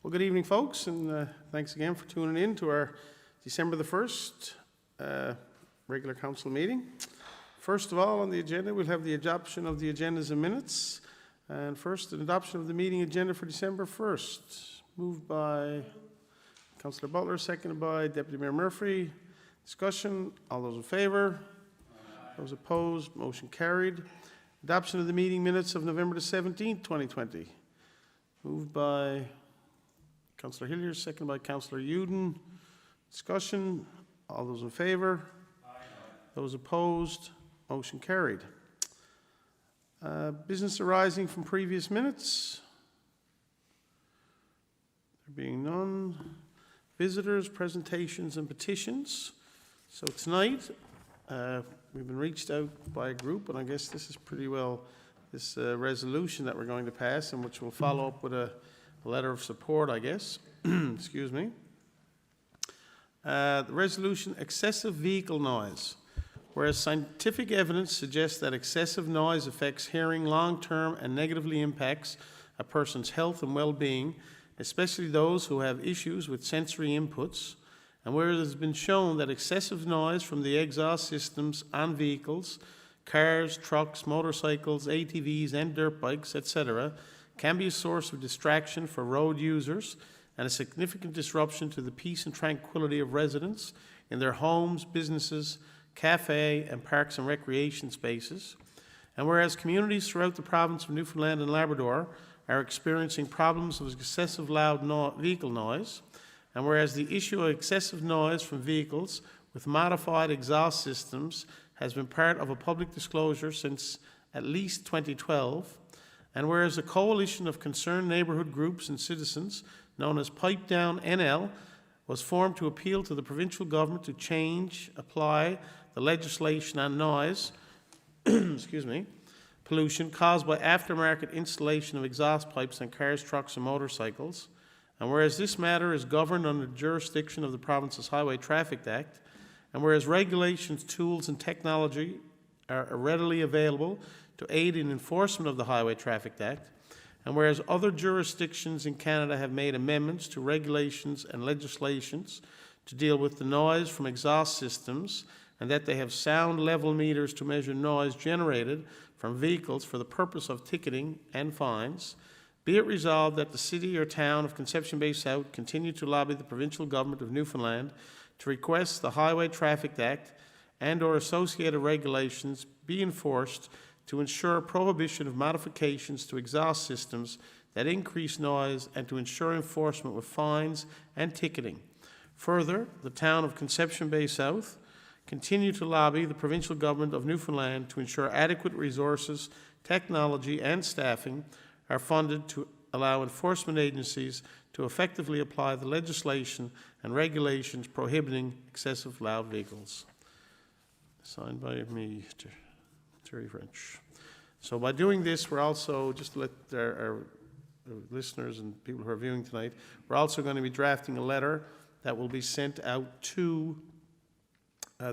Well, good evening, folks, and thanks again for tuning in to our December the 1st regular council meeting. First of all, on the agenda, we'll have the adoption of the agendas and minutes. And first, an adoption of the meeting agenda for December 1st. Moved by Councillor Butler, seconded by Deputy Mayor Murphy. Discussion, all those in favour? Those opposed, motion carried. Adoption of the meeting minutes of November the 17th, 2020. Moved by Councillor Hillier, seconded by Councillor Uden. Discussion, all those in favour? Those opposed, motion carried. Business arising from previous minutes? There being none. Visitors, presentations, and petitions. So tonight, we've been reached out by a group, and I guess this is pretty well this resolution that we're going to pass, and which will follow up with a letter of support, I guess. Excuse me. The resolution, excessive vehicle noise. Whereas scientific evidence suggests that excessive noise affects hearing long-term and negatively impacts a person's health and well-being, especially those who have issues with sensory inputs, and where it has been shown that excessive noise from the exhaust systems on vehicles, cars, trucks, motorcycles, ATVs, and dirt bikes, etc., can be a source of distraction for road users and a significant disruption to the peace and tranquility of residents in their homes, businesses, cafe, and parks and recreation spaces. And whereas communities throughout the province of Newfoundland and Labrador are experiencing problems of excessive loud vehicle noise, and whereas the issue of excessive noise from vehicles with modified exhaust systems has been part of a public disclosure since at least 2012, and whereas a coalition of concerned neighbourhood groups and citizens known as Pipe Down NL was formed to appeal to the provincial government to apply the legislation on noise pollution caused by aftermarket installation of exhaust pipes on cars, trucks, and motorcycles. And whereas this matter is governed under the jurisdiction of the province's Highway Traffic Act, and whereas regulations, tools, and technology are readily available to aid in enforcement of the Highway Traffic Act, and whereas other jurisdictions in Canada have made amendments to regulations and legislations to deal with the noise from exhaust systems, and that they have sound level meters to measure noise generated from vehicles for the purpose of ticketing and fines, be it resolved that the City or Town of Conception Bay South continue to lobby the Provincial Government of Newfoundland to request the Highway Traffic Act and or associated regulations be enforced to ensure prohibition of modifications to exhaust systems that increase noise and to ensure enforcement with fines and ticketing. Further, the Town of Conception Bay South continue to lobby the Provincial Government of Newfoundland to ensure adequate resources, technology, and staffing are funded to allow enforcement agencies to effectively apply the legislation and regulations prohibiting excessive loud vehicles. Signed by me, Terry French. So by doing this, we're also, just to let our listeners and people who are viewing tonight, we're also going to be drafting a letter that will be sent out to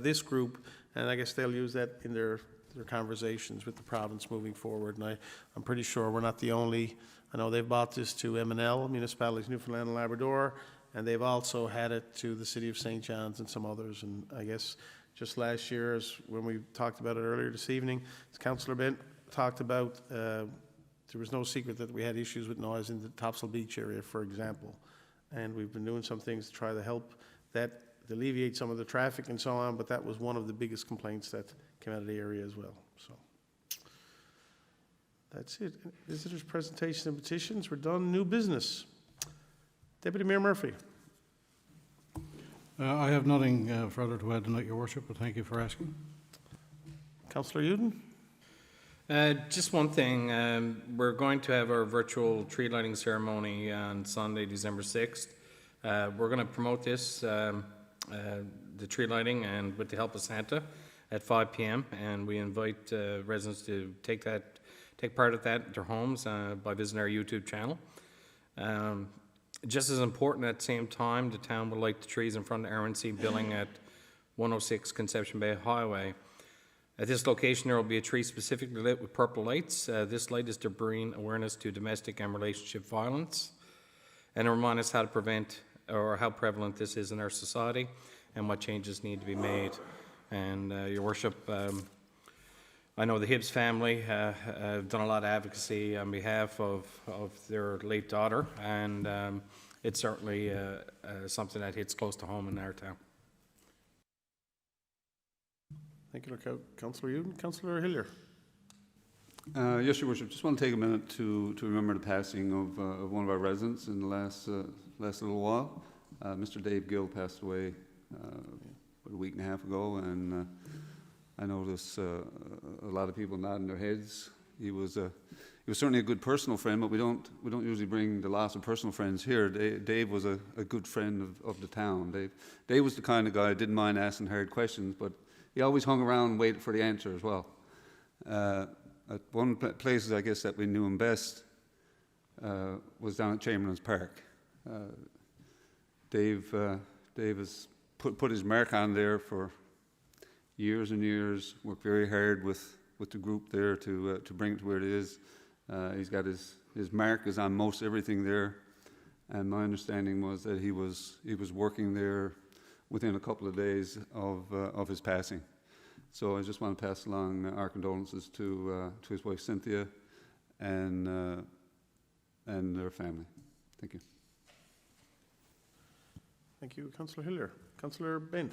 this group, and I guess they'll use that in their conversations with the province moving forward. And I'm pretty sure we're not the only. I know they've bought this to M&L, Municipalities Newfoundland and Labrador, and they've also had it to the City of St. John's and some others. And I guess just last year, as when we talked about it earlier this evening, as Councillor Bent talked about, there was no secret that we had issues with noise in the Topsail Beach area, for example. And we've been doing some things to try to help that alleviate some of the traffic and so on, but that was one of the biggest complaints that came out of the area as well. So that's it. Visitors' presentations and petitions, we're done. New business. Deputy Mayor Murphy. I have nothing further to add tonight, Your Worship, but thank you for asking. Councillor Uden. Just one thing. We're going to have our virtual tree lighting ceremony on Sunday, December 6th. We're going to promote this, the tree lighting, and with the help of Santa at 5 p.m. And we invite residents to take part of that at their homes by visiting our YouTube channel. Just as important, at the same time, the town will light the trees in front of the RNC building at 106 Conception Bay Highway. At this location, there will be a tree specifically lit with purple lights. This light is to bring awareness to domestic and relationship violence. and remind us how to prevent or how prevalent this is in our society and what changes need to be made. And Your Worship, I know the Hibbs family have done a lot of advocacy on behalf of their late daughter, and it's certainly something that hits close to home in our town. Thank you, Councillor Uden. Councillor Hillier. Yes, Your Worship. Just want to take a minute to remember the passing of one of our residents in the last little while. Mr. Dave Gill passed away about a week and a half ago, and I notice a lot of people nodding their heads. He was certainly a good personal friend, but we don't usually bring the loss of personal friends here. Dave was a good friend of the town. Dave was the kind of guy who didn't mind asking hard questions, but he always hung around and waited for the answer as well. At one places, I guess, that we knew him best was down at Chamberlain's Park. Dave has put his mark on there for years and years, worked very hard with the group there to bring it to where it is. He's got his mark is on most everything there, and my understanding was that he was working there within a couple of days of his passing. So I just want to pass along our condolences to his wife Cynthia and their family. Thank you. Thank you, Councillor Hillier. Councillor Bent.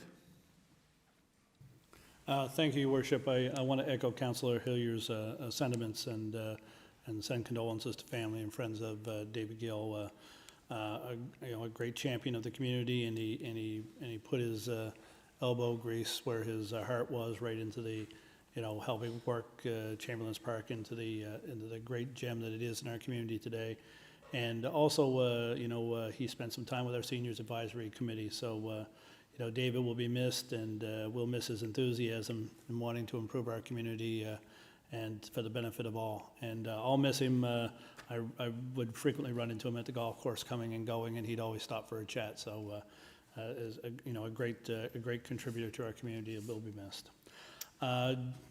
Thank you, Your Worship. I want to echo Councillor Hillier's sentiments and send condolences to family and friends of David Gill. A great champion of the community, and he put his elbow grease where his heart was, right into the, helping work Chamberlain's Park into the great gem that it is in our community today. And also, he spent some time with our Seniors Advisory Committee. So, David will be missed, and we'll miss his enthusiasm in wanting to improve our community and for the benefit of all. And I'll miss him. I would frequently run into him at the golf course coming and going, and he'd always stop for a chat. So, is a great contributor to our community, and will be missed.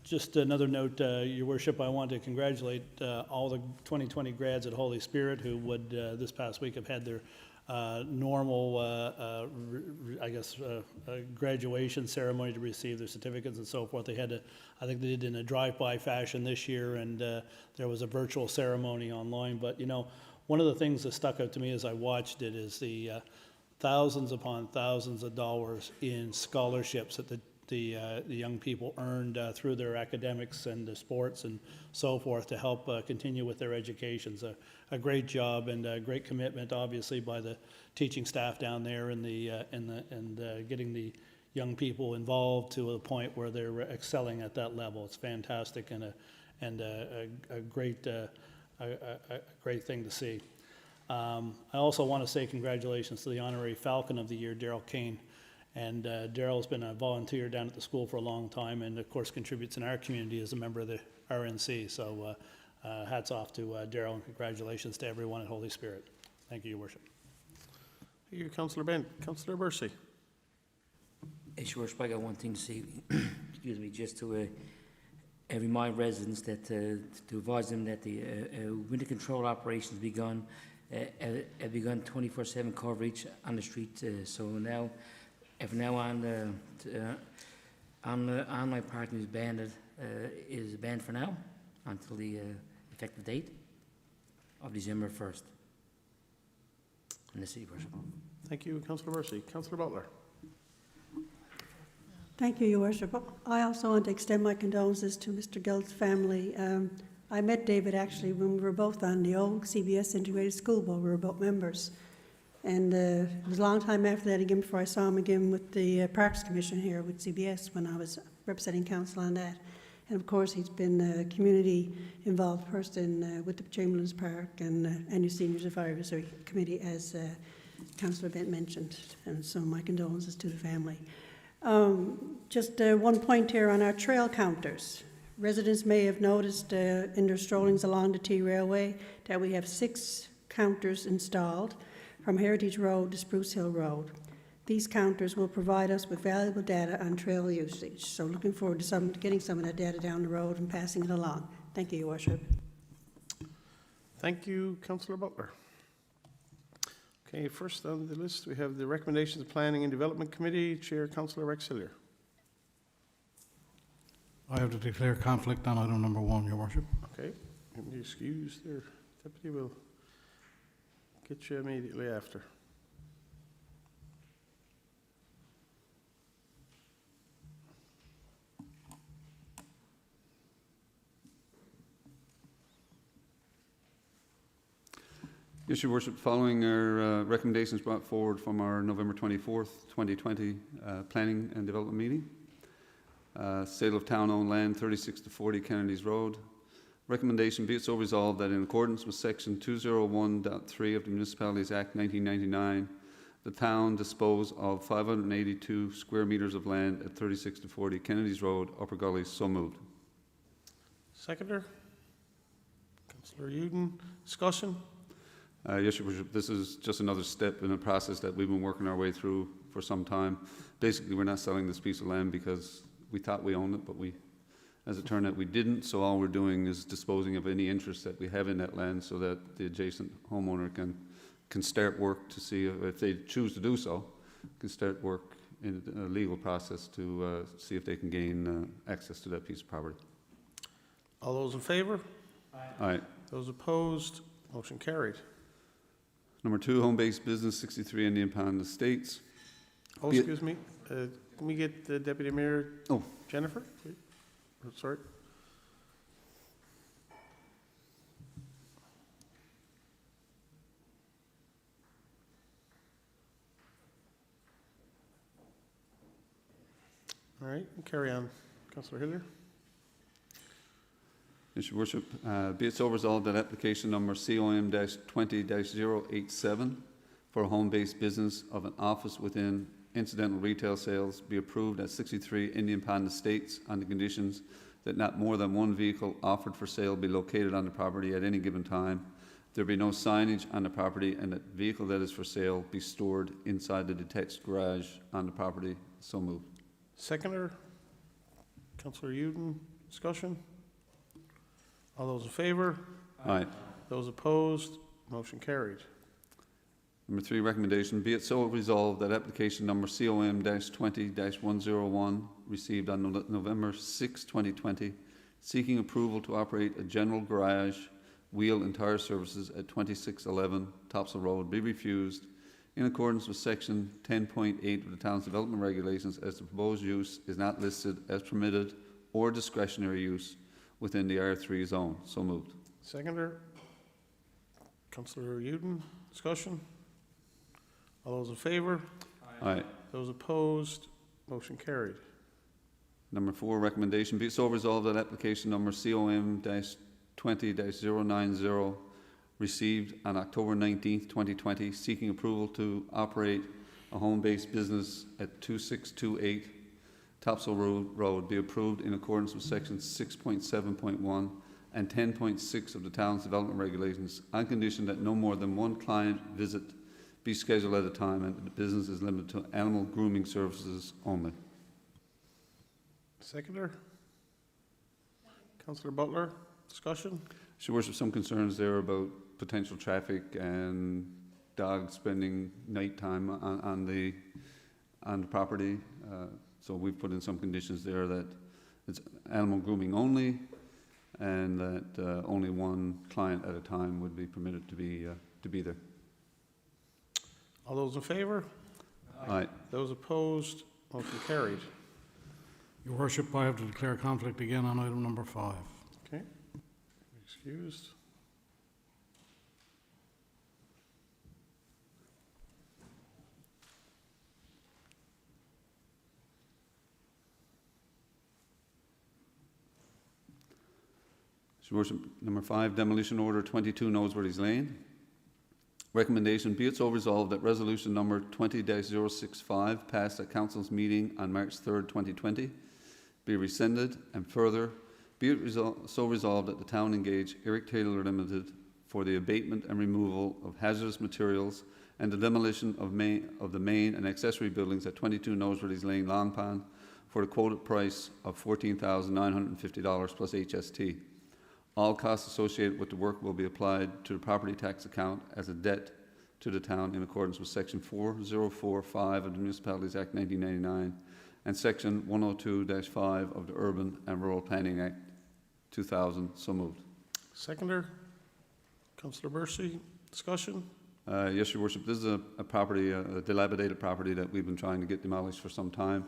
Just another note, Your Worship, I want to congratulate all the 2020 grads at Holy Spirit who would this past week have had their normal, graduation ceremony to receive their certificates and so forth. They had to, I think they did in a drive-by fashion this year, and there was a virtual ceremony online. But one of the things that stuck out to me as I watched it is the thousands upon thousands of dollars in scholarships that the young people earned through their academics and the sports and so forth to help continue with their educations. A great job and a great commitment, obviously, by the teaching staff down there and getting the young people involved to a point where they're excelling at that level. It's fantastic and a great thing to see. I also want to say congratulations to the Honorary Falcon of the Year, Daryl Kane. And Daryl's been a volunteer down at the school for a long time, and of course contributes in our community as a member of the RNC. So hats off to Daryl, and congratulations to everyone at Holy Spirit. Thank you, Your Worship. Thank you, Councillor Bent. Councillor Bursey. Your Worship, I got one thing to say, excuse me, just to remind residents that to advise them that the winter control operations have begun 24/7 coverage on the street. So now, from now on, online parking is banned for now until the effective date of December 1st. In the city, Worship. Thank you, Councillor Bursey. Councillor Butler. Thank you, Your Worship. I also want to extend my condolences to Mr. Gill's family. I met David actually when we were both on the old CBS Integrated School Board. We were both members. And it was a long time after that again before I saw him again with the Parks Commission here with CBS when I was representing council on that. And of course, he's been a community-involved person with the Chamberlain's Park and your Seniors Advisory Committee, as Councillor Bent mentioned. And so my condolences to the family. Just one point here on our trail counters. Residents may have noticed in their strollings along the T Railway that we have 6 counters installed from Heritage Road to Spruce Hill Road. These counters will provide us with valuable data on trail usage. So looking forward to getting some of that data down the road and passing it along. Thank you, Your Worship. Thank you, Councillor Butler. Okay, first on the list, we have the recommendations of Planning and Development Committee, Chair Councillor Rex Hillier. I have to declare conflict on item number 1, Your Worship. Okay, and the excuse there, Deputy will get you immediately after. Yes, Your Worship, following our recommendations brought forward from our November 24th, 2020 Planning and Development meeting, sale of town-owned land 36 to 40 Kennedy's Road. Recommendation be it so resolved that in accordance with section 201.3 of the Municipalities Act 1999, the town dispose of 582 square meters of land at 36 to 40 Kennedy's Road, Upper Gully. So moved. Seconder? Councillor Uden, discussion? Yes, Your Worship, this is just another step in a process that we've been working our way through for some time. Basically, we're not selling this piece of land because we thought we owned it, but as it turned out, we didn't. So all we're doing is disposing of any interest that we have in that land so that the adjacent homeowner can start work to see if they choose to do so, can start work in a legal process to see if they can gain access to that piece of property. All those in favour? Aye. Those opposed? Motion carried. Number 2, home-based business, 63 Indian Pond Estates. Oh, Be it- excuse me, can we get the Deputy Mayor Oh. Jennifer, please? Oh, sorry. All right, carry on. Councillor Hillier. Yes, Your Worship, be it so resolved that application number COM-20-087 for a home-based business of an office within incidental retail sales be approved at 63 Indian Pond Estates on the conditions that not more than one vehicle offered for sale be located on the property at any given time, there be no signage on the property, and that vehicle that is for sale be stored inside the detached garage on the property. So moved. Seconder, Councillor Uden, discussion? All those in favour? Aye. Those opposed? Motion carried. Number 3, recommendation, be it so resolved that application number COM-20-101 received on November 6, 2020, seeking approval to operate a general garage, wheel and tire services at 2611 Topsail Road be refused in accordance with section 10.8 of the town's development regulations, as the proposed use is not listed as permitted or discretionary use within the R3 zone. So moved. Seconder, Councillor Uden, discussion? All those in favour? Aye. Those opposed? Motion carried. Number 4, recommendation, be it so resolved that application number COM-20-090 received on October 19th, 2020, seeking approval to operate a home-based business at 2628 Topsail Road be approved in accordance with sections 6.7.1 and 10.6 of the town's development regulations, on condition that no more than one client visit be scheduled at a time and the business is limited to animal grooming services only. Seconder, Councillor Butler, discussion? Your Worship, some concerns there about potential traffic and dogs spending night time on the property. So we've put in some conditions there that it's animal grooming only, and that only one client at a time would be permitted to be there. All those in favour? Aye. Those opposed? Motion carried. Your Worship, I have to declare conflict again on item number 5. Okay. Excused. Your Worship, number 5, demolition order 22 Noseworthy's Lane. Recommendation, be it so resolved that resolution number 20-065 passed at council's meeting on March 3rd, 2020 be rescinded, and further, be it so resolved that the town engage Eric Taylor Limited for the abatement and removal of hazardous materials and the demolition of the main and accessory buildings at 22 Noseworthy's Lane, Long Pond, for the quoted price of $14,950 plus HST. All costs associated with the work will be applied to the property tax account as a debt to the town in accordance with Section 4045 of the Municipalities Act 1999 and Section 102-5 of the Urban and Rural Planning Act 2000. So moved. Seconder, Councillor Bursey, discussion? Yes, Your Worship. This is a property, a dilapidated property that we've been trying to get demolished for some time.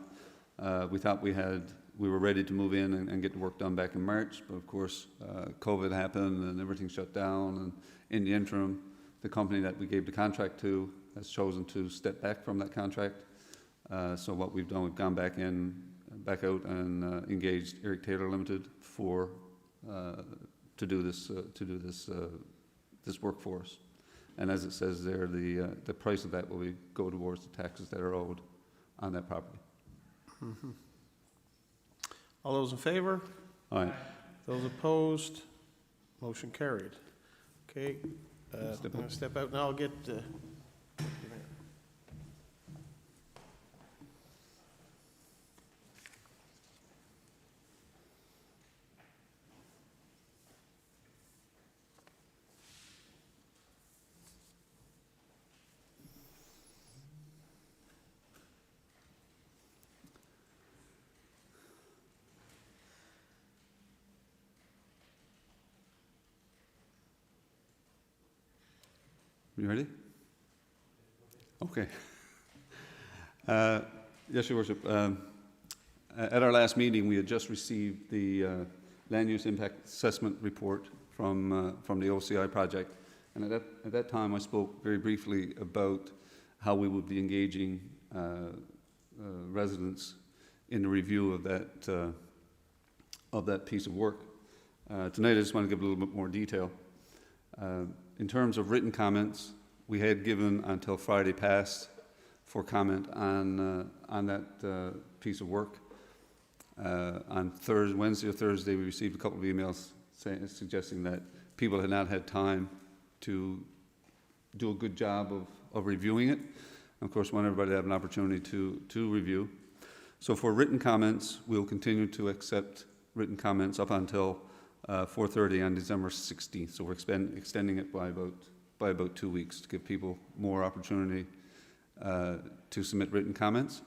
We thought we were ready to move in and get the work done back in March, but of course, COVID happened and everything shut down. And in the interim, the company that we gave the contract to has chosen to step back from that contract. So what we've done, we've gone back out and engaged Eric Taylor Limited to do this work for us. And as it says there, the price of that will go towards the taxes that are owed on that property. All those in favor? Aye. Those opposed? Motion carried. Okay, I'm going to step out now. I'll get... You ready? Okay. Yes, Your Worship. At our last meeting, we had just received the Land Use Impact Assessment Report from the OCI project. And at that time, I spoke very briefly about how we would be engaging residents in the review of that piece of work. Tonight, I just want to give a little bit more detail. In terms of written comments, we had given until Friday past for comment on that piece of work. On Wednesday or Thursday, we received a couple of emails suggesting that people had not had time to do a good job of reviewing it. Of course, we want everybody to have an opportunity to review. So for written comments, we'll continue to accept written comments up until 4:30 on December 16th. So we're extending it by about 2 weeks to give people more opportunity to submit written comments.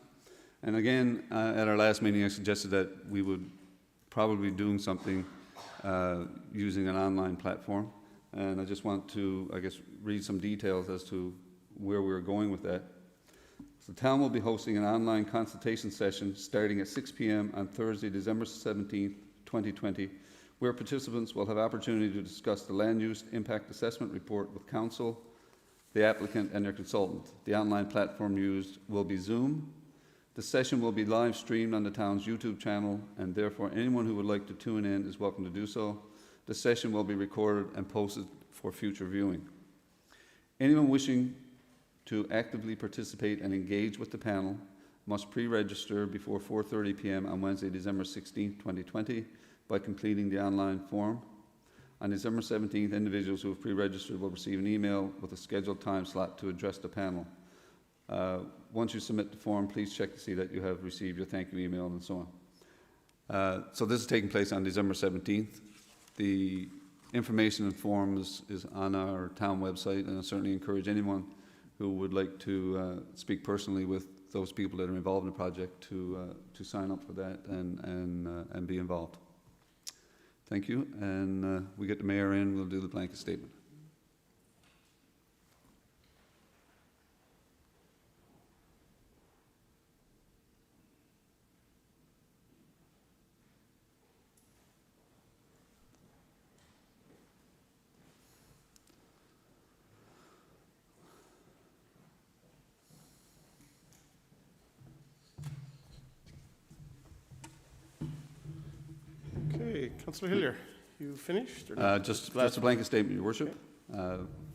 And again, at our last meeting, I suggested that we would probably be doing something using an online platform. And I just want to, read some details as to where we're going with that. So the town will be hosting an online consultation session starting at 6 p.m. on Thursday, December 17th, 2020, where participants will have opportunity to discuss the Land Use Impact Assessment Report with Council, the applicant, and their consultant. The online platform used will be Zoom. The session will be live streamed on the town's YouTube channel, and therefore anyone who would like to tune in is welcome to do so. The session will be recorded and posted for future viewing. Anyone wishing to actively participate and engage with the panel must pre-register before 4:30 p.m. on Wednesday, December 16, 2020, by completing the online form. On December 17th, individuals who have pre-registered will receive an email with a scheduled time slot to address the panel. Once you submit the form, please check to see that you have received your thank you email and so on. So this is taking place on December 17th. The information and form is on our town website, and I certainly encourage anyone who would like to speak personally with those people that are involved in the project to sign up for that and be involved. Thank you, and we get the mayor in, we'll do the blanket statement. Okay, Councillor Hillier, you finished? Or Just a blanket statement, Your Worship,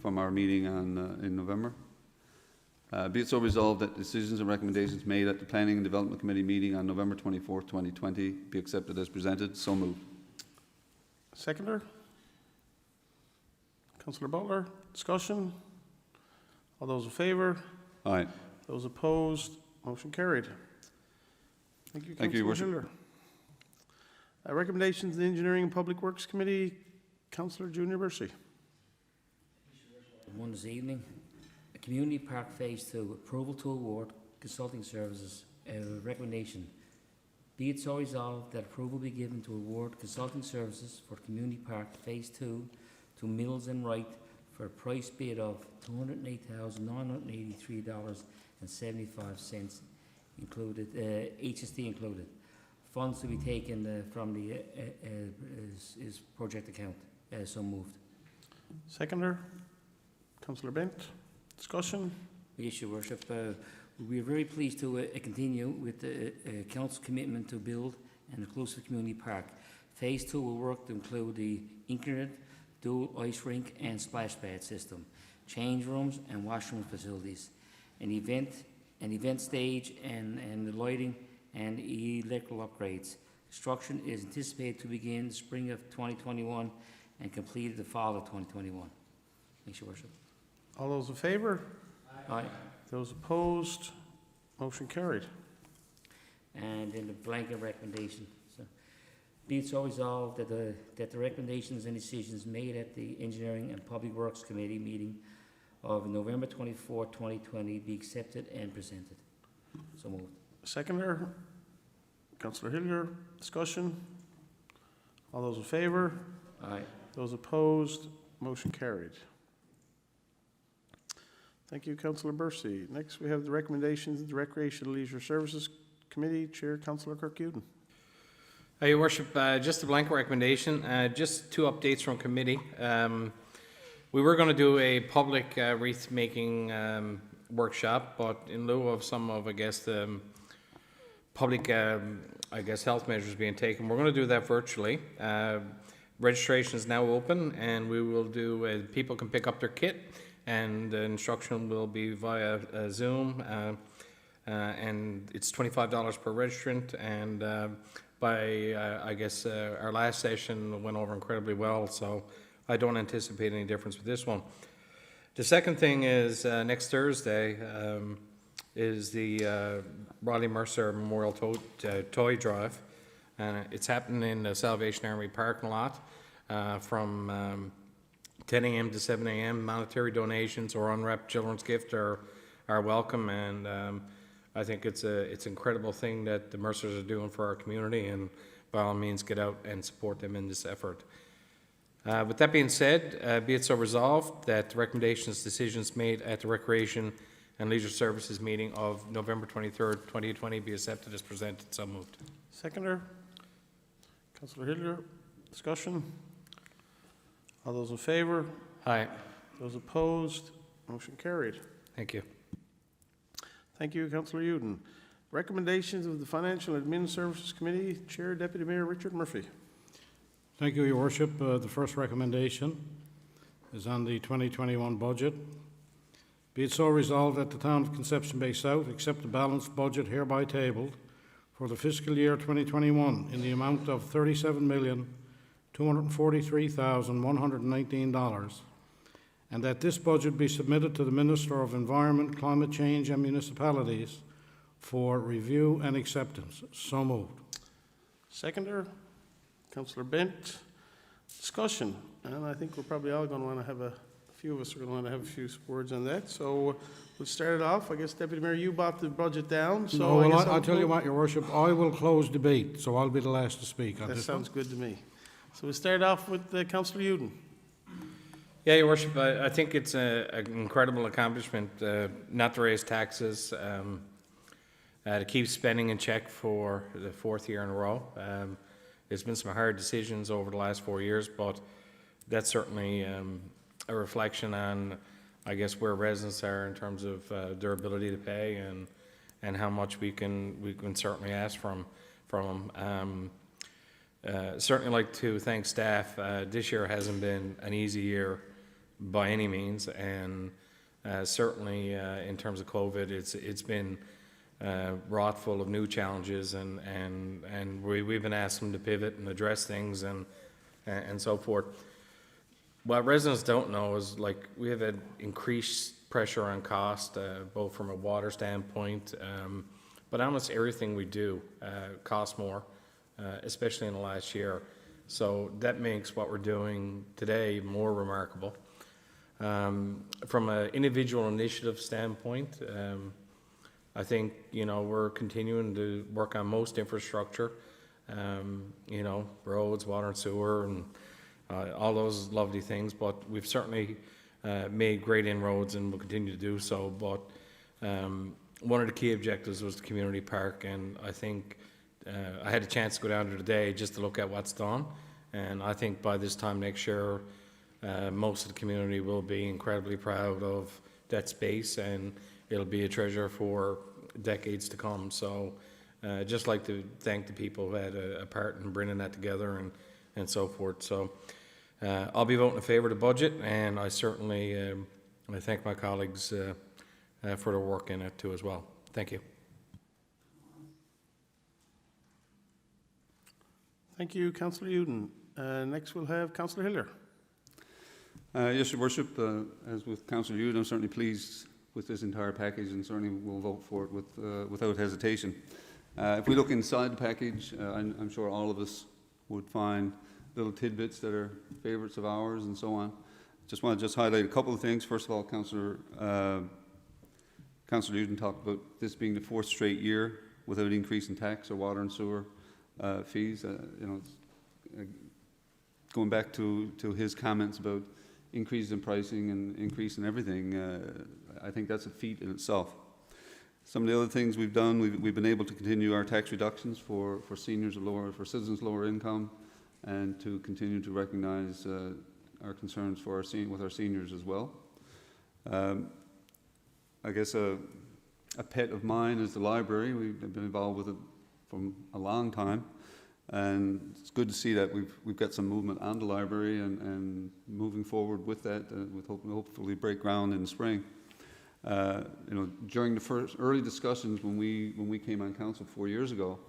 from our meeting in November. Be it so resolved that decisions and recommendations made at the Planning and Development Committee meeting on November 24th, 2020 be accepted as presented. So moved. Seconder? Councillor Butler, discussion? All those in favour? Aye. Those opposed? Motion carried. Thank you, Thank you, Your Councillor Worship. Hillier. Recommendations of the Engineering and Public Works Committee, Councillor Junior Bursey. One this evening, Community Park Phase 2, approval to award consulting services, recommendation. Be it so resolved that approval be given to award consulting services for Community Park Phase 2 to Mills and Wright for a price bid of $208,983.75 included, HST included. Funds to be taken from the is project account. So moved. Seconder, Councillor Bent. Discussion? Yes, Your Worship. We are very pleased to continue with the Council's commitment to build an inclusive community park. Phase 2 will work to include the internet, dual ice rink and splash pad system, change rooms and washroom facilities, an event stage and the lighting and electrical upgrades. Construction is anticipated to begin spring of 2021 and completed the fall of 2021. Thanks, Your Worship. All those in favour? Aye. Those opposed? Motion carried. And then the blanket recommendation. So, be it so resolved that the recommendations and decisions made at the Engineering and Public Works Committee meeting of November 24, 2020 be accepted and presented. So moved. Seconder, Councillor Hillier. Discussion? All those in favour? Aye. Those opposed? Motion carried. Thank you, Councillor Bursey. Next, we have the recommendations of the Recreation and Leisure Services Committee, Chair Councillor Kirkuden. Your Worship, just a blanket recommendation, just 2 updates from committee. We were going to do a public wreath making workshop, but in lieu of some of, I guess, the public, health measures being taken, we're going to do that virtually. Registration is now open, and we will do, people can pick up their kit, and the instruction will be via Zoom, and it's $25 per registrant, and our last session went over incredibly well, so I don't anticipate any difference with this one. The second thing is next Thursday is the Riley Mercer Memorial Toy Drive. It's happening in the Salvation Army parking lot from 10 a.m. to 7 a.m. Monetary donations or unwrapped children's gift are welcome, and I think it's an incredible thing that the Mercers are doing for our community, and by all means get out and support them in this effort. With that being said, be it so resolved that the recommendations, decisions made at the Recreation and Leisure Services meeting of November 23rd, 2020 be accepted as presented. So moved. Seconder, Councillor Hillier. Discussion? All those in favour? Aye. Those opposed? Motion carried. Thank you. Thank you, Councillor Uden. Recommendations of the Financial and Admin Services Committee, Chair Deputy Mayor Richard Murphy. Thank you, Your Worship. The first recommendation is on the 2021 budget. Be it so resolved that the Town of Conception Bay South accept the balanced budget hereby tabled for the fiscal year 2021 in the amount of $37,243,119, and that this budget be submitted to the Minister of Environment, Climate Change and Municipalities for review and acceptance. So moved. Seconder, Councillor Bent. Discussion, and I think we're probably all going to want to have a few of us are going to want to have a few words on that. So we'll start it off. I guess, Deputy Mayor, you brought the budget down. So No, I guess I'll tell you what, Your Worship, I will close debate, so I'll be the last to speak on that this sounds one. good to me. So we'll start off with Councillor Uden. Yeah, Your Worship, I think it's an incredible accomplishment not to raise taxes, to keep spending in check for the 4th year in a row. There's been some hard decisions over the last 4 years, but that's certainly a reflection on, I guess, where residents are in terms of their ability to pay and how much we can certainly ask from them. Certainly like to thank staff. This year hasn't been an easy year by any means, and certainly in terms of COVID, it's been wrought full of new challenges, and we've been asked them to pivot and address things and so forth. What residents don't know is, like, we have had increased pressure on cost, both from a water standpoint, but almost everything we do costs more, especially in the last year. So that makes what we're doing today more remarkable. From an individual initiative standpoint, I think, we're continuing to work on most infrastructure, roads, water and sewer, and all those lovely things, but we've certainly made great inroads and will continue to do so. But one of the key objectives was the community park, and I think I had a chance to go down there today just to look at what's done, and I think by this time next year, most of the community will be incredibly proud of that space, and it'll be a treasure for decades to come. So just like to thank the people who had a part in bringing that together and so forth. So I'll be voting in favor of the budget, and I certainly I thank my colleagues for their work in it too as well. Thank you. Thank you, Councillor Uden. Next we'll have Councillor Hiller. Yes, Your Worship, as with Councillor Uden, I'm certainly pleased with this entire package and certainly will vote for it without hesitation. If we look inside the package, I'm sure all of us would find little tidbits that are favourites of ours and so on. Just want to highlight a couple of things. First of all, Councillor Uden talked about this being the 4th straight year without increase in tax or water and sewer fees. Going back to his comments about increases in pricing and increase in everything, I think that's a feat in itself. Some of the other things we've done, we've been able to continue our tax reductions for seniors for citizens lower income, and to continue to recognise our concerns for with our seniors as well. I guess a pet of mine is the library. We've been involved with it from a long time, and it's good to see that we've got some movement on the library and moving forward with that, with hopefully break ground in the spring. During the first early discussions when we came on council 4 years ago,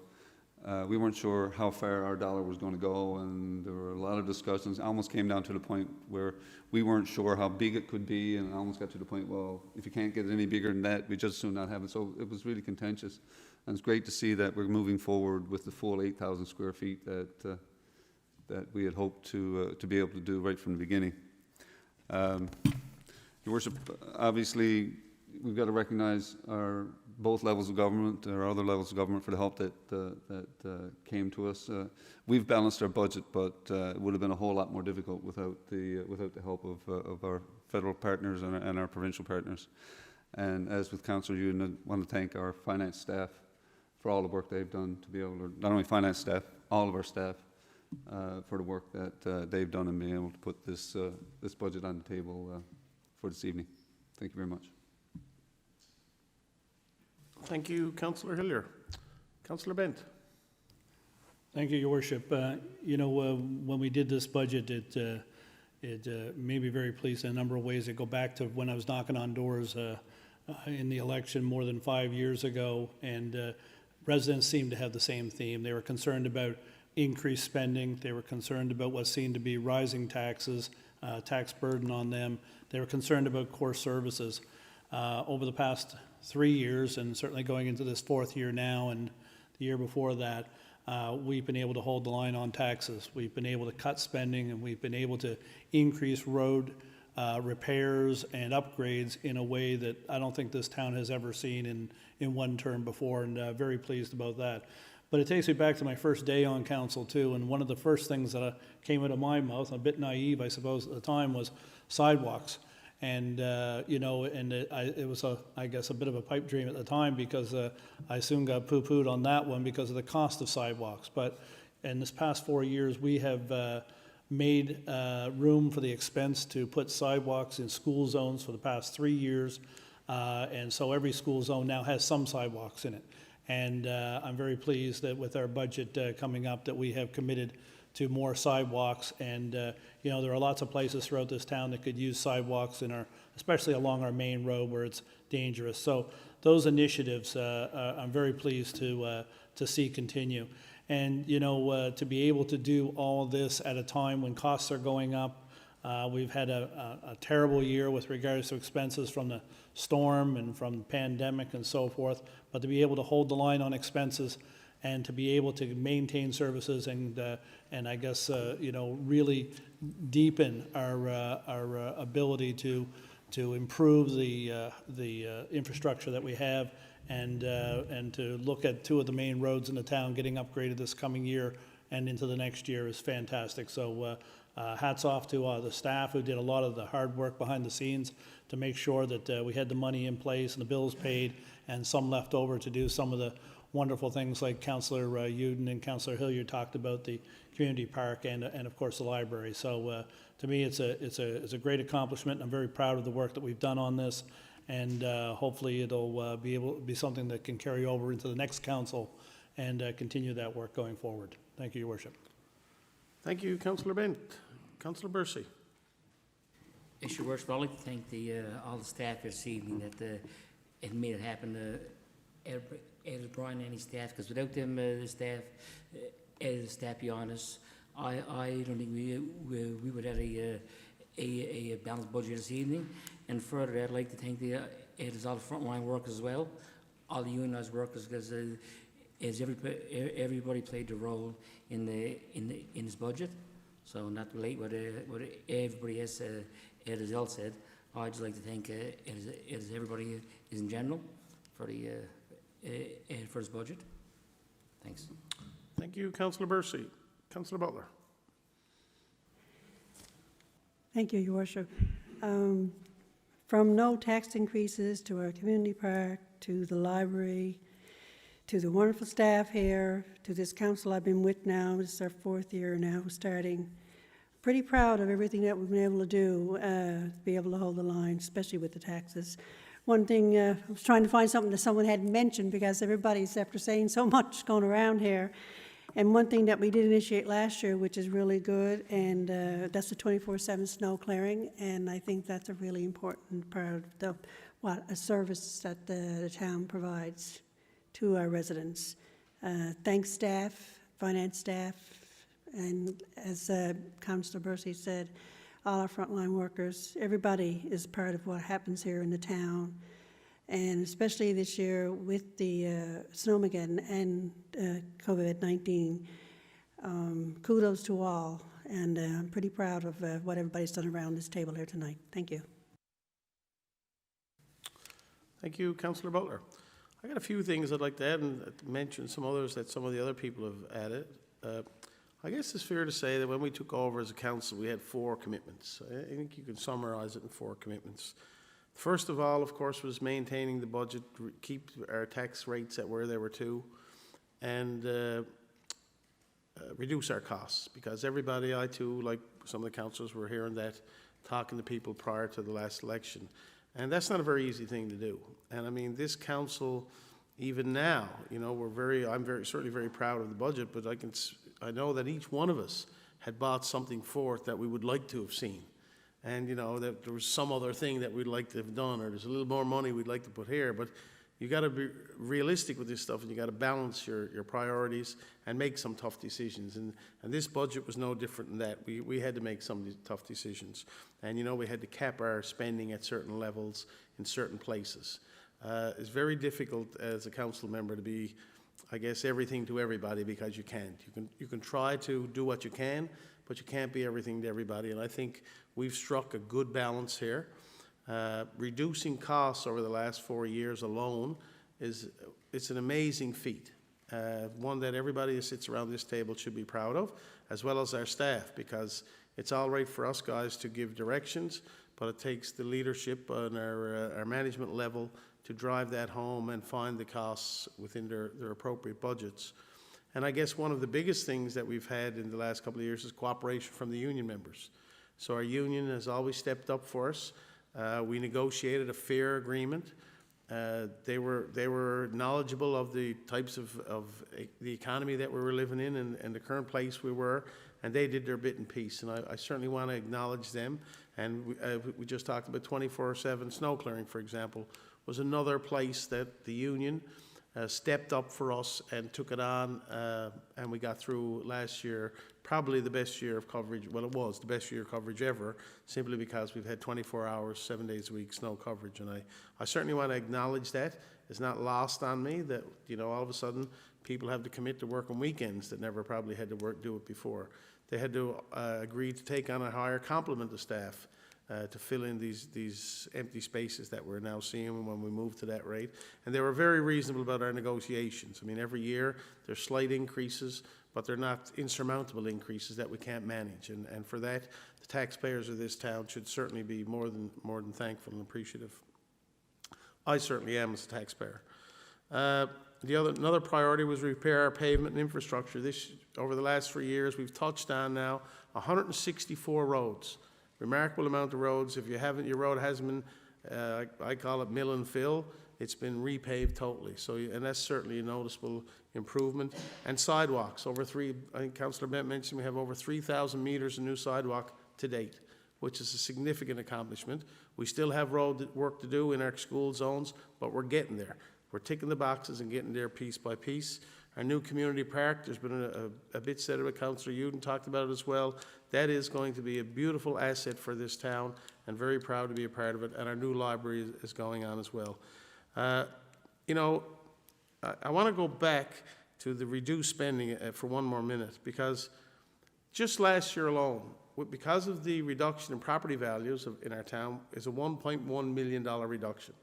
we weren't sure how far our dollar was going to go, and there were a lot of discussions. It almost came down to the point where we weren't sure how big it could be, and it almost got to the point, well, if you can't get it any bigger than that, we just soon not have it. So it was really contentious, and it's great to see that we're moving forward with the full 8,000 square feet that we had hoped to be able to do right from the beginning. Your Worship, obviously, we've got to recognise both levels of government, or other levels of government, for the help that came to us. We've balanced our budget, but it would have been a whole lot more difficult without the help of our federal partners and our provincial partners. And as with Councillor Uden, I want to thank our finance staff for all the work they've done to be able to, not only finance staff, all of our staff, for the work that they've done in being able to put this budget on the table for this evening. Thank you very much. Thank you, Councillor Hiller. Councillor Bent. Thank you, Your Worship. When we did this budget, it made me very pleased in a number of ways. It go back to when I was knocking on doors in the election more than 5 years ago, and residents seemed to have the same theme. They were concerned about increased spending. They were concerned about what seemed to be rising taxes, tax burden on them. They were concerned about core services. Over the past 3 years, and certainly going into this 4th year now and the year before that, we've been able to hold the line on taxes. We've been able to cut spending, and we've been able to increase road repairs and upgrades in a way that I don't think this town has ever seen in one term before, and very pleased about that. But it takes me back to my first day on council too, and one of the first things that came out of my mouth, a bit naive I suppose at the time, was sidewalks. And it was I guess a bit of a pipe dream at the time, because I soon got poo-pooed on that one because of the cost of sidewalks. But in this past 4 years, we have made room for the expense to put sidewalks in school zones for the past 3 years, and so every school zone now has some sidewalks in it. And I'm very pleased that with our budget coming up, that we have committed to more sidewalks, and there are lots of places throughout this town that could use sidewalks especially along our main road where it's dangerous. So those initiatives, I'm very pleased to see continue. And to be able to do all of this at a time when costs are going up. We've had a terrible year with regards to expenses from the storm and from the pandemic and so forth, but to be able to hold the line on expenses and to be able to maintain services and I guess, you know, really deepen our ability to improve the infrastructure that we have and to look at two of the main roads in the town getting upgraded this coming year and into the next year is fantastic. So hats off to the staff who did a lot of the hard work behind the scenes to make sure that we had the money in place and the bills paid and some left over to do some of the wonderful things like Councillor Uden and Councillor Hilliard talked about, the community park and of course the library. So to me, it's a great accomplishment. I'm very proud of the work that we've done on this, and hopefully it'll be something that can carry over into the next council and continue that work going forward. Thank you, Your Worship. Thank you, Councillor Bent. Councillor Bursey. Yes, Your Worship, I'd like to thank all the staff this evening that it made it happen. Ed, Brian, and his staff, because without them, the staff, Ed, staff, be honest, I don't think we would have a balanced budget this evening. And further, I'd like to thank all the frontline workers as well, all the unionised workers, because everybody played their role in this budget. So not to relate what everybody else Ed has all said. I'd just like to thank everybody in general for the first budget. Thanks. Thank you, Councillor Bursey. Councillor Butler. Thank you, Your Worship. From no tax increases to our community park, to the library, to the wonderful staff here, to this council I've been with now, this is our 4th year now starting. Pretty proud of everything that we've been able to do, to be able to hold the line, especially with the taxes. One thing, I was trying to find something that someone hadn't mentioned because everybody's, after saying so much, going around here. And one thing that we did initiate last year, which is really good, and that's the 24/7 snow clearing. And I think that's a really important part of a service that the town provides to our residents. Thanks, staff, finance staff, and as Councillor Bursey said, all our frontline workers, everybody is part of what happens here in the town. And especially this year with the Snowmageddon and COVID-19, kudos to all. And I'm pretty proud of what everybody's done around this table here tonight. Thank you. Thank you, Councillor Butler. I got a few things I'd like to add and mention some others that some of the other people have added. I guess it's fair to say that when we took over as a council, we had 4 commitments. I think you can summarize it in 4 commitments. First of all, of course, was maintaining the budget, keep our tax rates at where they were to, and reduce our costs. Because everybody, I too, like some of the councillors, were hearing that, talking to people prior to the last election. And that's not a very easy thing to do. And I mean, this council, even now, you know, I'm certainly very proud of the budget, but I know that each one of us had bought something forth that we would like to have seen. And, you know, that there was some other thing that we'd like to have done, or there's a little more money we'd like to put here. But you got to be realistic with this stuff, and you got to balance your priorities and make some tough decisions. And this budget was no different than that. We had to make some tough decisions. And, you know, we had to cap our spending at certain levels in certain places. It's very difficult as a council member to be, I guess, everything to everybody, because you can't. You can try to do what you can, but you can't be everything to everybody. And I think we've struck a good balance here. Reducing costs over the last 4 years alone it's an amazing feat. One that everybody who sits around this table should be proud of, as well as our staff, because it's all right for us guys to give directions, but it takes the leadership on our management level to drive that home and find the costs within their appropriate budgets. And I guess one of the biggest things that we've had in the last couple of years is cooperation from the union members. So our union has always stepped up for us. We negotiated a fair agreement. They were knowledgeable of the types of the economy that we were living in and the current place we were, and they did their bit and piece. And I certainly want to acknowledge them. And we just talked about 24/7 snow clearing, for example, was another place that the union stepped up for us and took it on, and we got through last year, probably the best year of coverage. Well, it was the best year of coverage ever, simply because we've had 24 hours, 7 days a week snow coverage. And I certainly want to acknowledge that. It's not lost on me that, you know, all of a sudden People have to commit to work on weekends that never probably had to do it before. They had to agree to take on a higher complement of staff to fill in these empty spaces that we're now seeing when we move to that rate. And they were very reasonable about our negotiations. I mean, every year there's slight increases, but they're not insurmountable increases that we can't manage. And for that, the taxpayers of this town should certainly be more than thankful and appreciative. I certainly am as a taxpayer. Another priority was repair our pavement and infrastructure. Over the last 3 years, we've touched on now 164 roads. Remarkable amount of roads. If your road hasn't been, I call it mill and fill, it's been repaved totally. And that's certainly a noticeable improvement. And sidewalks, I think Councillor Bent mentioned we have over 3,000 meters of new sidewalk to date, which is a significant accomplishment. We still have road work to do in our school zones, but we're getting there. We're ticking the boxes and getting there piece by piece. Our new community park, there's been a bit said about Councillor Uden, talked about it as well. That is going to be a beautiful asset for this town, and very proud to be a part of it. And our new library is going on as well. You know, I want to go back to the reduced spending for one more minute, because just last year alone, because of the reduction in property values in our town, is a $1.1 million reduction.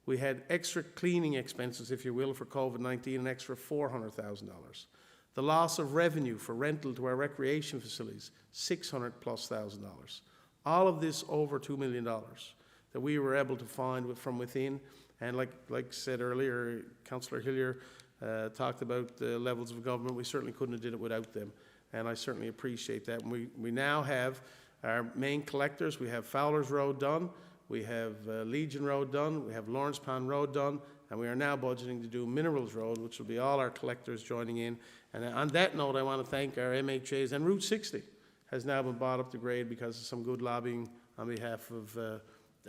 We had extra cleaning expenses, if you will, for COVID-19, an extra $400,000. The loss of revenue for rental to our recreation facilities, $600,000+. All of this over $2 million that we were able to find from within. And like said earlier, Councillor Hillier talked about the levels of government. We certainly couldn't have did it without them. And I certainly appreciate that. And we now have our main collectors. We have Fowler's Road done. We have Legion Road done, we have Lawrence Pond Road done, and we are now budgeting to do Minerals Road, which will be all our collectors joining in. And on that note, I want to thank our MHAs, and Route 60 has now been brought up to grade because of some good lobbying on behalf of the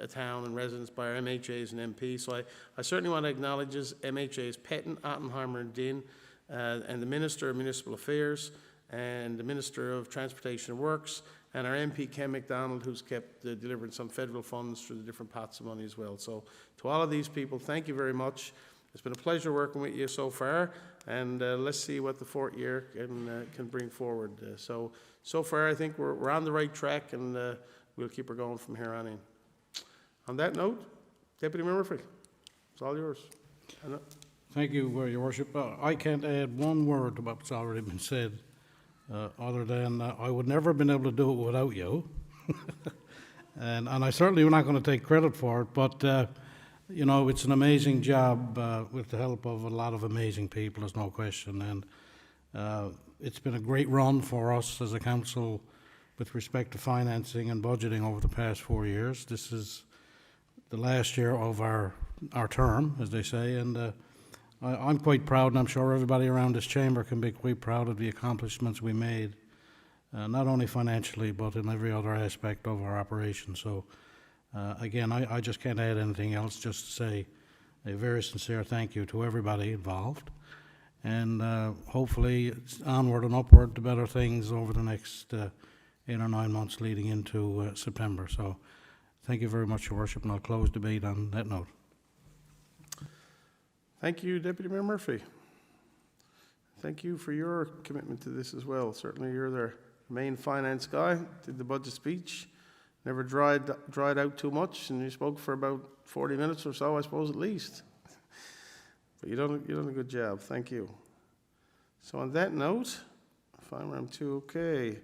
town and residents by our MHAs and MPs. So I certainly want to acknowledge MHAs Petton, Ottenheimer, and Dinn, and the Minister of Municipal Affairs, and the Minister of Transportation and Works, and our MP Ken MacDonald, who's kept delivering some federal funds through the different pots of money as well. So to all of these people, thank you very much. It's been a pleasure working with you so far, and let's see what the fourth year can bring forward. So far, I think we're on the right track, and we'll keep her going from here on in. On that note, Deputy Mayor Murphy, it's all yours. Thank you, Your Worship. I can't add one word to what's already been said, other than I would never have been able to do it without you. and I certainly am not going to take credit for it, but you know, it's an amazing job with the help of a lot of amazing people, there's no question. And it's been a great run for us as a council with respect to financing and budgeting over the past 4 years. This is the last year of our term, as they say, and I'm quite proud, and I'm sure everybody around this chamber can be quite proud of the accomplishments we made, not only financially, but in every other aspect of our operation. So, again, I just can't add anything else, just to say a very sincere thank you to everybody involved, and hopefully it's onward and upward to better things over the next 8 or 9 months leading into September. So, thank you very much, Your Worship, and I'll close debate on that note. Thank you, Deputy Mayor Murphy. Thank you for your commitment to this as well. Certainly you're the main finance guy, did the budget speech, never dried out too much, and you spoke for about 40 minutes or so, I suppose, at least. But you've done a good job. Thank you. So on that note, fine, round two, okay.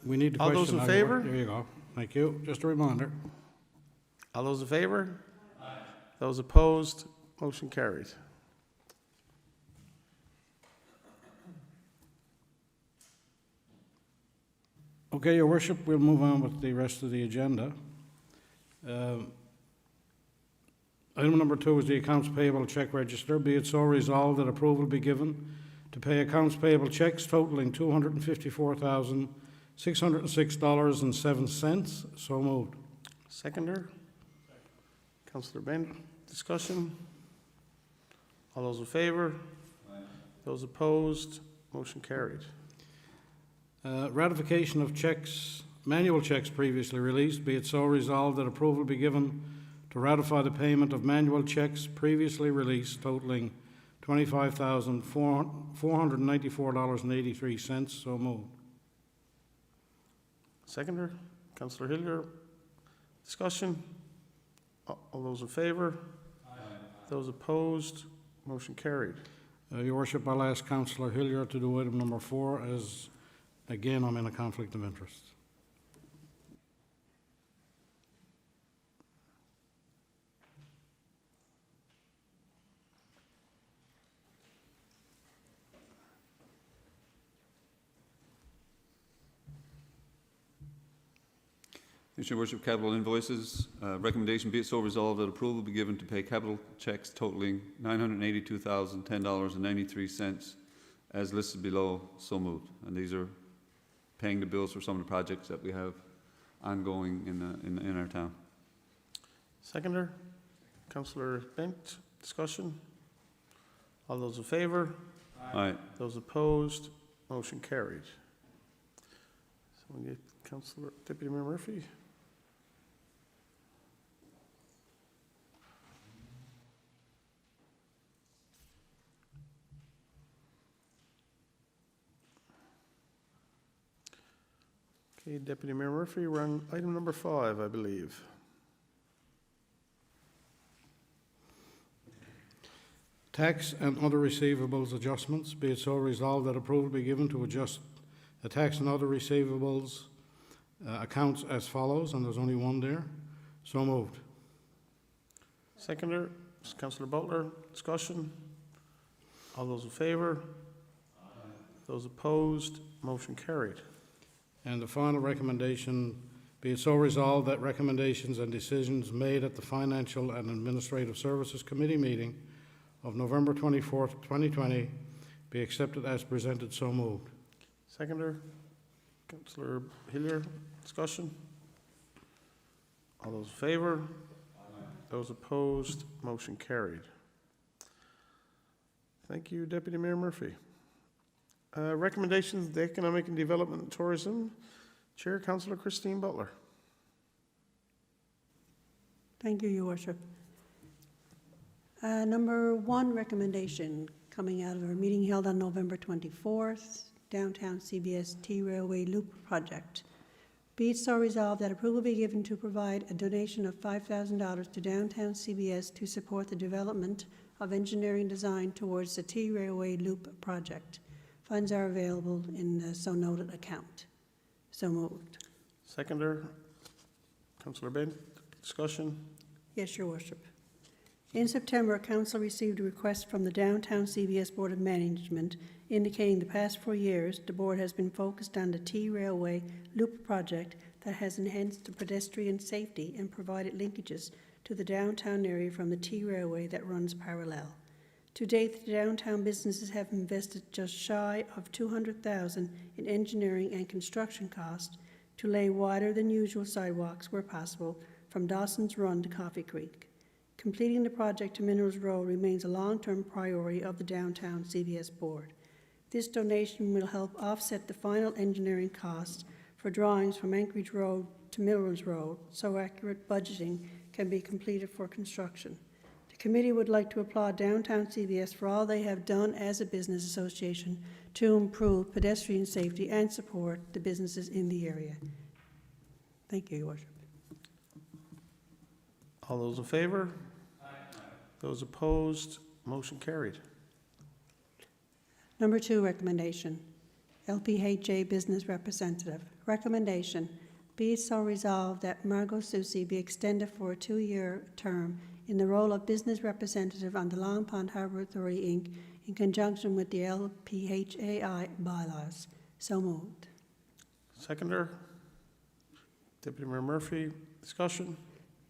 We need to all those in favor? There you go. Thank you. Just a reminder. All those in favor? Aye. Those opposed? Motion carried. Okay, Your Worship, we'll move on with the rest of the agenda. Item number 2 is the accounts payable check register. Be it so resolved that approval be given to pay accounts payable checks totaling $254,606.07. So moved. Seconder? Councillor Bent. Discussion? All those in favor? Aye. Those opposed? Motion carried. Ratification of checks, manual checks previously released. Be it so resolved that approval be given to ratify the payment of manual checks previously released totaling $25,494.83. So moved. Seconder, Councillor Hillier. Discussion? All those in favour? Those opposed? Motion carried. Your Worship, I'll ask Councillor Hillier to do item number 4, as again I'm in a conflict of interest. Yes, Your Worship, capital invoices. Recommendation be it so resolved that approval be given to pay capital checks totaling $982,010.93 as listed below. So moved. And these are paying the bills for some of the projects that we have ongoing in our town. Seconder, Councillor Bent. Discussion? All those in favour? Aye. Those opposed? Motion carried. So we get Councillor Deputy Mayor Murphy. Okay, Deputy Mayor Murphy, we're on item number 5, I believe. Tax and other receivables adjustments. Be it so resolved that approval be given to adjust the tax and other receivables accounts as follows, and there's only one there. So moved. Seconder, Councillor Butler. Discussion? All those in favour? Those opposed? Motion carried. And the final recommendation, be it so resolved that recommendations and decisions made at the Financial and Administrative Services Committee meeting of November 24th, 2020, be accepted as presented. So moved. Seconder, Councillor Hillier. Discussion? All those in favour? Those opposed? Motion carried. Thank you, Deputy Mayor Murphy. Recommendations of the Economic and Development and Tourism. Chair, Councillor Christine Butler. Thank you, Your Worship. Number 1 recommendation coming out of our meeting held on November 24th, Downtown CBS T-Railway Loop Project. Be it so resolved that approval be given to provide a donation of $5,000 to Downtown CBS to support the development of engineering design towards the T-Railway Loop Project. Funds are available in the so noted account. So moved. Seconder, Councillor Bent. Discussion? Yes, Your Worship. In September, Council received a request from the Downtown CBS Board of Management indicating the past 4 years the Board has been focused on the T-Railway Loop project that has enhanced the pedestrian safety and provided linkages to the downtown area from the T-Railway that runs parallel. To date, the downtown businesses have invested just shy of $200,000 in engineering and construction costs to lay wider than usual sidewalks where possible from Dawson's Run to Coffee Creek. Completing the project to Minerals Road remains a long-term priority of the Downtown CBS Board. This donation will help offset the final engineering costs for drawings from Anchorage Road to Minerals Road, so accurate budgeting can be completed for construction. The committee would like to applaud Downtown CBS for all they have done as a business association to improve pedestrian safety and support the businesses in the area. Thank you, Your Worship. All those in favour? Those opposed? Motion carried. Number 2 recommendation, LPHA Business Representative. Recommendation, be it so resolved that Margot Susi be extended for a 2-year term in the role of Business Representative on the Long Pond Harbor Authority, Inc. in conjunction with the LPHAI bylaws. So moved. Seconder, Deputy Mayor Murphy. Discussion?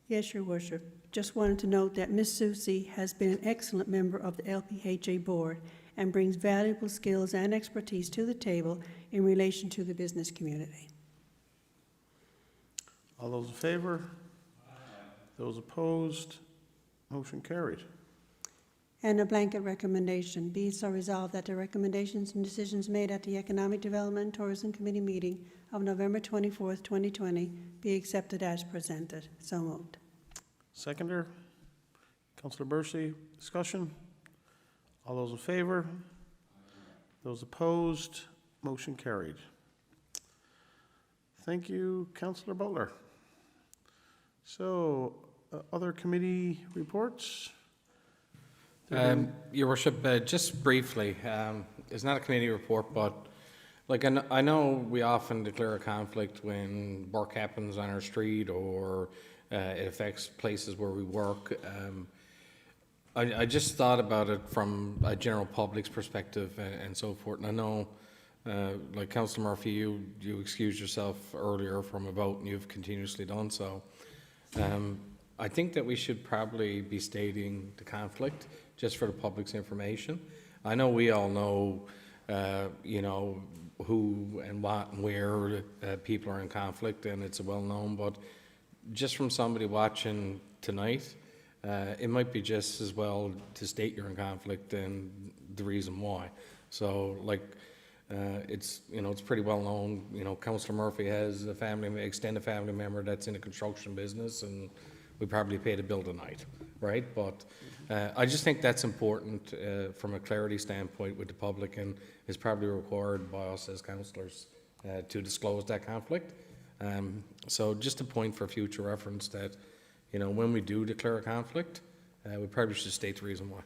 Yes, Your Worship. Just wanted to note that Ms. Susi has been an excellent member of the LPHA Board and brings valuable skills and expertise to the table in relation to the business community. All those in favour? Those opposed? Motion carried. And a blanket recommendation, be it so resolved that the recommendations and decisions made at the Economic Development and Tourism Committee meeting of November 24th, 2020 be accepted as presented. So moved. Seconder, Councillor Bursey. Discussion? All those in favor? Those opposed? Motion carried. Thank you, Councillor Butler. So, other committee reports? Your worship, just briefly, it's not a committee report, but like I know we often declare a conflict when work happens on our street or it affects places where we work. I just thought about it from a general public's perspective and so forth. And I know, like Councillor Murphy, you excused yourself earlier from a vote, and you've continuously done so. I think that we should probably be stating the conflict just for the public's information. I know we all know, you know, who and what and where people are in conflict, and it's well known, but just from somebody watching tonight, it might be just as well to state you're in conflict and the reason why. So, like, it's, you know, it's pretty well known, you know, Councillor Murphy has a family, extended family member that's in the construction business, and we probably paid a bill tonight, right? But I just think that's important from a clarity standpoint with the public, and is probably required by us as councillors to disclose that conflict. So just a point for future reference that, you know, when we do declare a conflict, we probably should state the reason why.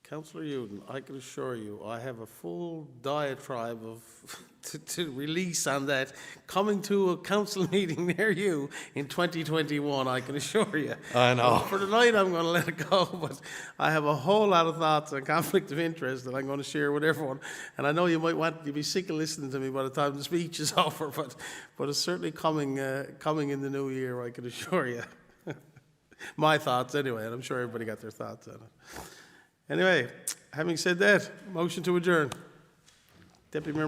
Councillor Uden, I can assure you, I have a full diatribe of to release on that coming to a council meeting near you in 2021, I can assure you. I know. For tonight, I'm going to let it go, but I have a whole lot of thoughts on conflict of interest that I'm going to share with everyone. And I know you might want to be sick of listening to me by the time the speech is over, but it's certainly coming in the new year, I can assure you. My thoughts anyway, and I'm sure everybody got their thoughts on it. Anyway, having said that, motion to adjourn. Deputy Mayor Murphy.